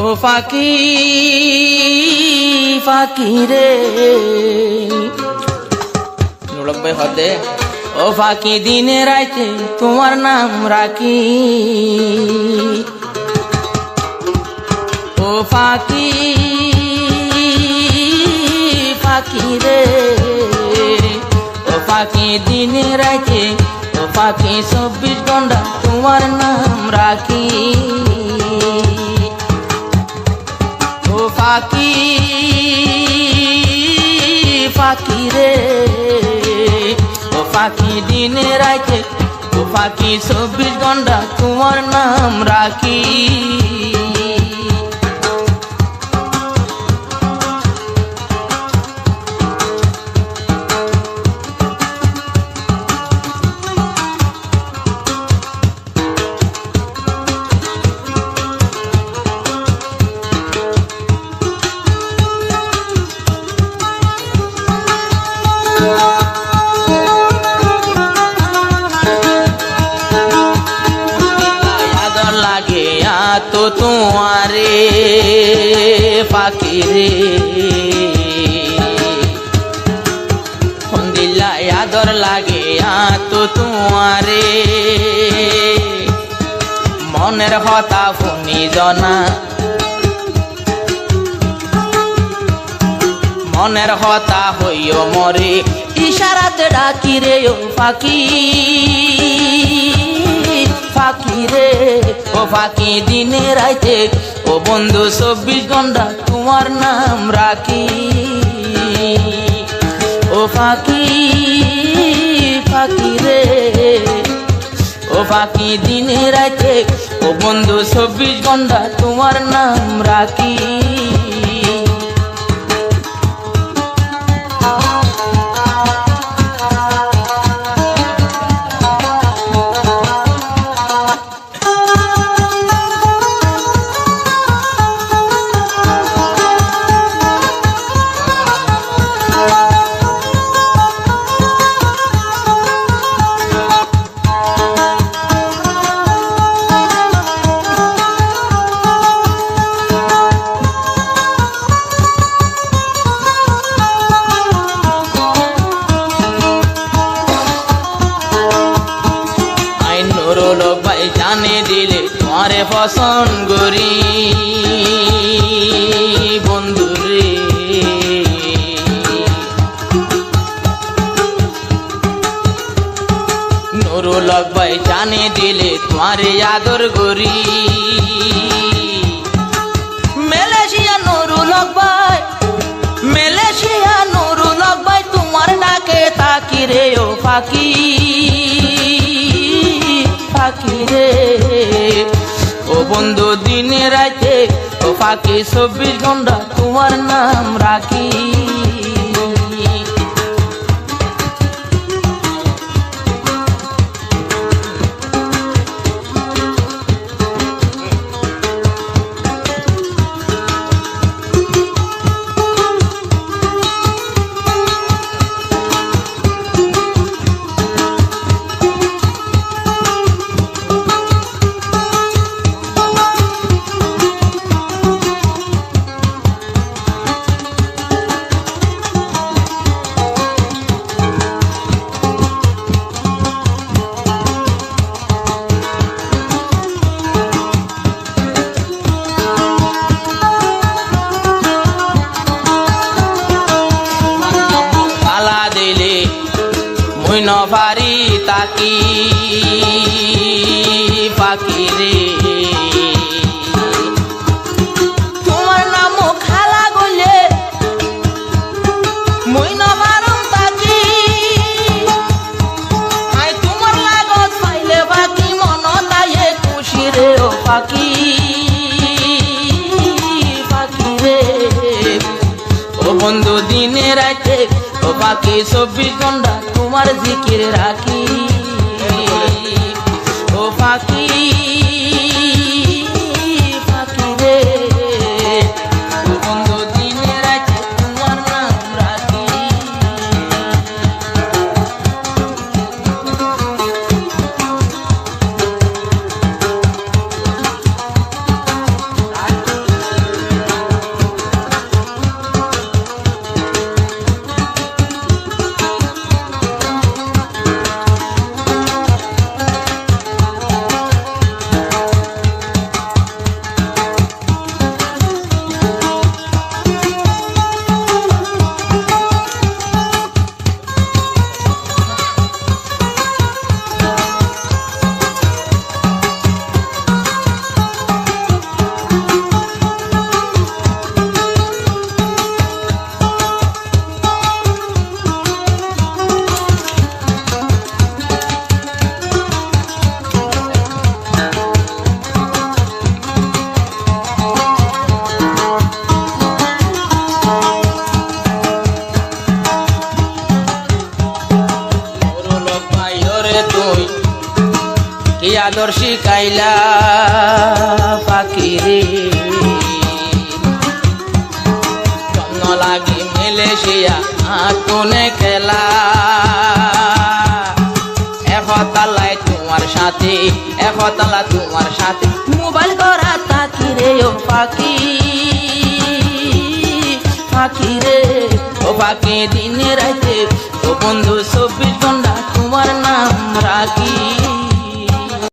ও ফাঁকি ফাঁকি রে নুলক ভাই হদে ও ফাঁকি দিনে রাইতে তোমার নাম রাখি ও ফাঁকি ফাঁকি রে ও ফাঁকি দিনে রাইতে ও ফাঁকি 24 ঘন্টা তোমার নাম রাখি ও ফাঁকি ফাঁকি রে ও ফাঁকি দিনে রাইতে ও ফাঁকি 24 ঘন্টা তোমার নাম রাখি লাগে তো তোমারে ফাঁকি রে দিল্লা আদর লাগে তো তোমারে মনের কথা শুনি জনা মনের কথা হইও মরে ইশারাতে ডাকি রে ও ফাঁকি ফাঁকি রে ও ফাঁকি দিনে রাইতে ও বন্ধু 24 ঘন্টা তোমার নাম রাখি ও ফাঁকি ফাঁকি রে ও ফাঁকি দিনে রাইতে ও বন্ধু 24 ঘন্টা তোমার নাম রাখি লোক ভাই জানে দিলে তোমারে পছন্দ করি বন্ধু রে নুরুলক ভাই জানে দিলে তোমারে আদর করি মালয়েশিয়া নুরুলক ভাই তোমার ডাকে তাকি রে ও ফাঁকি ফাঁকি রে ও বন্ধু দিনে রাইতে ও ফাঁকি 24 ঘন্টা তোমার নাম রাখি নভারি তাকি পাখি রে তোমার নাম খালা গলে মুই নভারম তাকি আই তোমার লাগত পাইলে বাকি মন তাইয়ে খুশি রে ও পাখি পাখি রে ও বন্ধু দিনে রাইতে ও বাকি 24 ঘন্টা তোমার জিকির রাখি ও ফাঁকি ফাঁকি রে ও বন্ধু দিনে রাইতে তোমার নাম রাখি আদর শিখাইলা পাখি রে জন্ম লাগি মালয়েশিয়া আগুনে খেলা একতালায় তোমার সাথে একতালা তোমার সাথে মোবাইল করা তাকি রে ও পাখি পাখি রে ও পাখি দিনে রাইতে ও বন্ধু 24 ঘন্টা তোমার নাম রাখি